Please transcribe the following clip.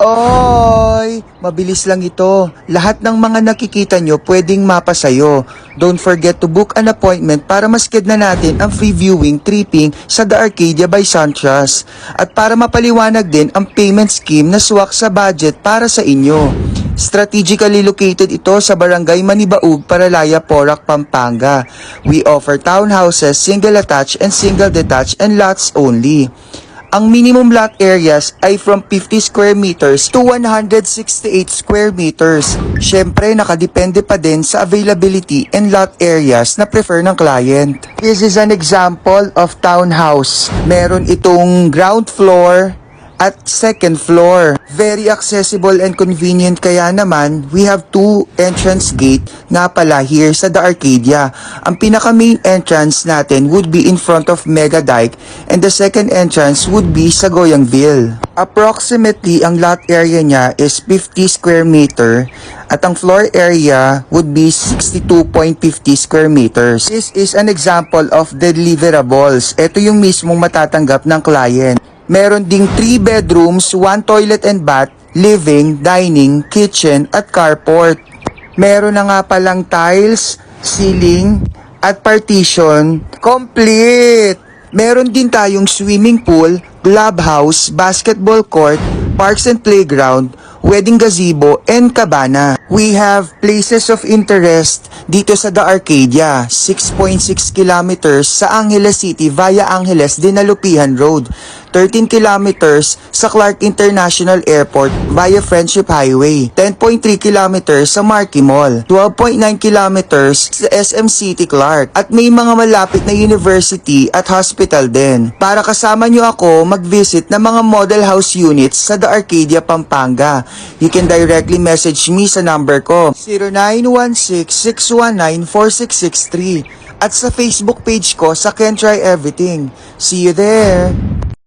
Oy! Mabilis lang ito. Lahat ng mga nakikita nyo pwedeng mapa sa'yo. Don't forget to book an appointment para masked na natin ang free viewing tripping sa The Arcadia by Santras. At para mapaliwanag din ang payment scheme na swak sa budget para sa inyo. Strategically located ito sa Barangay Manibaug, Paralaya, Porac, Pampanga. We offer townhouses, single attached and single detached and lots only. Ang minimum lot areas ay from 50 square meters to 168 square meters. Syempre, nakadepende pa din sa availability and lot areas na prefer ng client. This is an example of townhouse. Meron itong ground floor at second floor. Very accessible and convenient, kaya naman we have two entrance gate nga pala here sa The Arcadia. Ang pinaka main entrance natin would be in front of Mega Dike and the second entrance would be sa Goyangville. Approximately ang lot area niya is 50 square meter at ang floor area would be 62.50 square meters. This is an example of deliverables. Ito yung mismong matatanggap ng client. Meron ding 3 bedrooms, 1 toilet and bath, living, dining, kitchen at carport. Meron na nga palang tiles, ceiling at partition. Complete! Meron din tayong swimming pool, clubhouse, basketball court, parks and playground, wedding gazebo, and cabana. We have places of interest dito sa The Arcadia, 6.6 kilometers sa Angeles City via Angeles Dinalupihan Road, 13 kilometers sa Clark International Airport via Friendship Highway, 10.3 kilometers sa Marquee Mall, 12.9 kilometers sa SM City Clark, at may mga malapit na university at hospital din. Para kasama nyo ako mag-visit ng mga model house units sa The Arcadia, Pampanga, you can directly message me sa number ko 0916-619-4663 at sa Facebook page ko sa Can Try Everything. See you there!